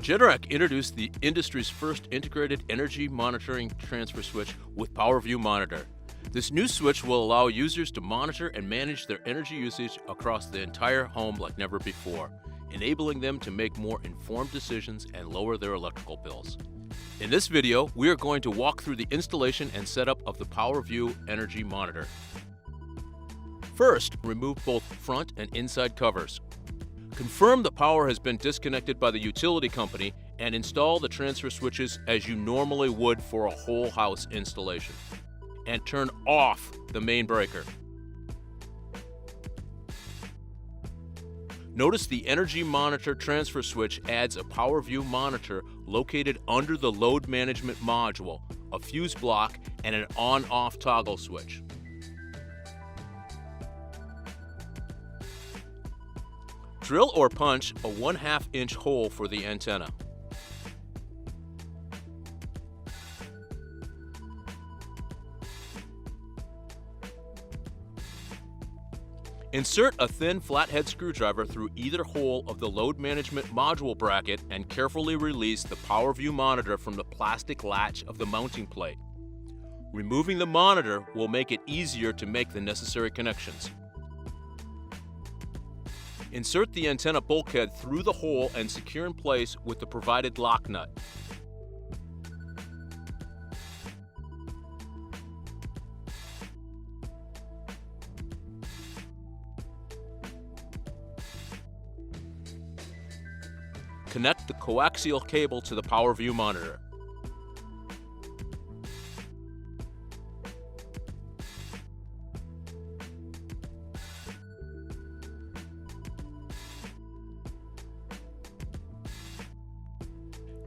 Generac introduced the industry's first integrated energy monitoring transfer switch with PWRview Monitor. This new switch will allow users to monitor and manage their energy usage across the entire home like never before, enabling them to make more informed decisions and lower their electrical bills. In this video, we are going to walk through the installation and setup of the PWRview Energy Monitor. First, remove both front and inside covers. Confirm the power has been disconnected by the utility company and install the transfer switches as you normally would for a whole house installation. And turn off the main breaker. Notice the Energy Monitor transfer switch adds a PWRview monitor located under the load management module, a fuse block, and an on-off toggle switch. Drill or punch a 1/2 inch hole for the antenna. Insert a thin flathead screwdriver through either hole of the load management module bracket and carefully release the PWRview monitor from the plastic latch of the mounting plate. Removing the monitor will make it easier to make the necessary connections. Insert the antenna bulkhead through the hole and secure in place with the provided lock nut. Connect the coaxial cable to the PWRview monitor.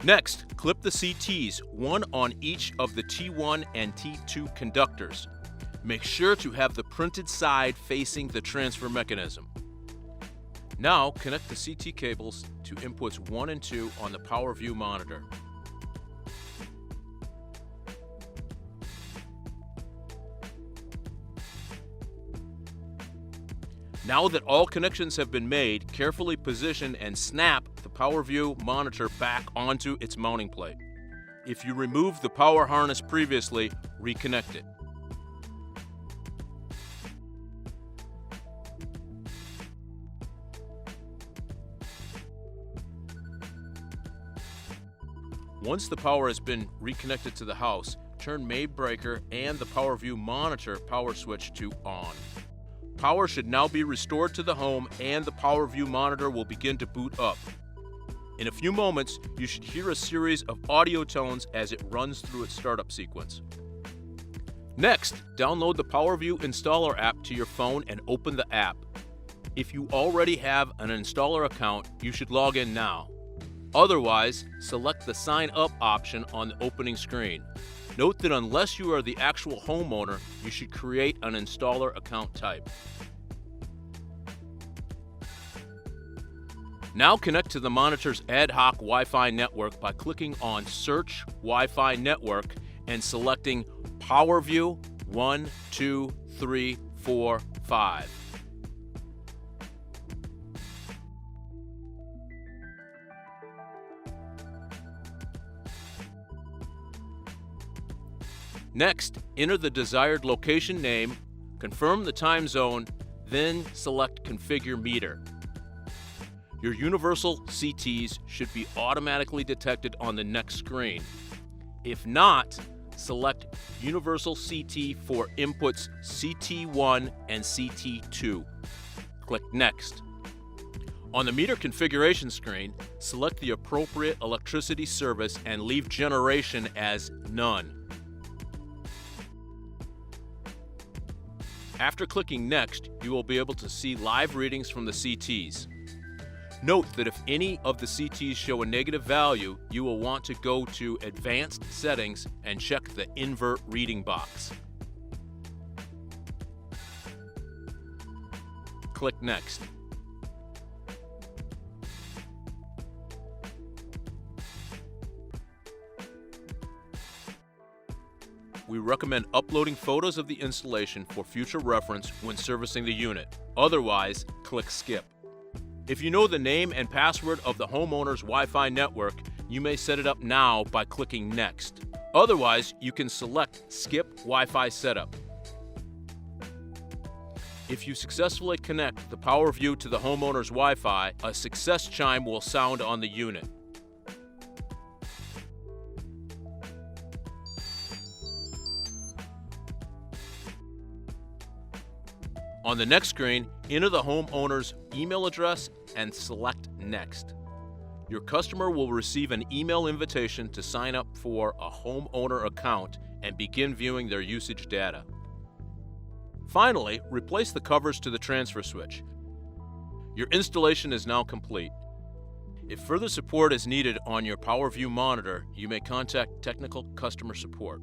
Next, clip the CTs, one on each of the T1 and T2 conductors. Make sure to have the printed side facing the transfer mechanism. Now, connect the CT cables to inputs 1 and 2 on the PWRview monitor. Now that all connections have been made, carefully position and snap the PWRview monitor back onto its mounting plate. If you removed the power harness previously, reconnect it. Once the power has been reconnected to the house, turn main breaker and the PWRview monitor power switch to on. Power should now be restored to the home and the PWRview monitor will begin to boot up. In a few moments, you should hear a series of audio tones as it runs through its startup sequence. Next, download the PWRview installer app to your phone and open the app. If you already have an installer account, you should log in now. Otherwise, select the Sign Up option on the opening screen. Note that unless you are the actual homeowner, you should create an installer account type. Now connect to the monitor's ad hoc Wi-Fi network by clicking on Search Wi-Fi Network and selecting PWRview 1, 2, 3, 4, 5. Next, enter the desired location name, confirm the time zone, then select Configure Meter. Your universal CTs should be automatically detected on the next screen. If not, select Universal CT for inputs CT1 and CT2. Click Next. On the meter configuration screen, select the appropriate electricity service and leave generation as None. After clicking Next, you will be able to see live readings from the CTs. Note that if any of the CTs show a negative value, you will want to go to Advanced Settings and check the Invert Reading box. Click Next. We recommend uploading photos of the installation for future reference when servicing the unit. Otherwise, click Skip. If you know the name and password of the homeowner's Wi-Fi network, you may set it up now by clicking Next. Otherwise, you can select Skip Wi-Fi Setup. If you successfully connect the PWRview to the homeowner's Wi-Fi, a success chime will sound on the unit. On the next screen, enter the homeowner's email address and select Next. Your customer will receive an email invitation to sign up for a homeowner account and begin viewing their usage data. Finally, replace the covers to the transfer switch. Your installation is now complete. If further support is needed on your PWRview monitor, you may contact technical customer support.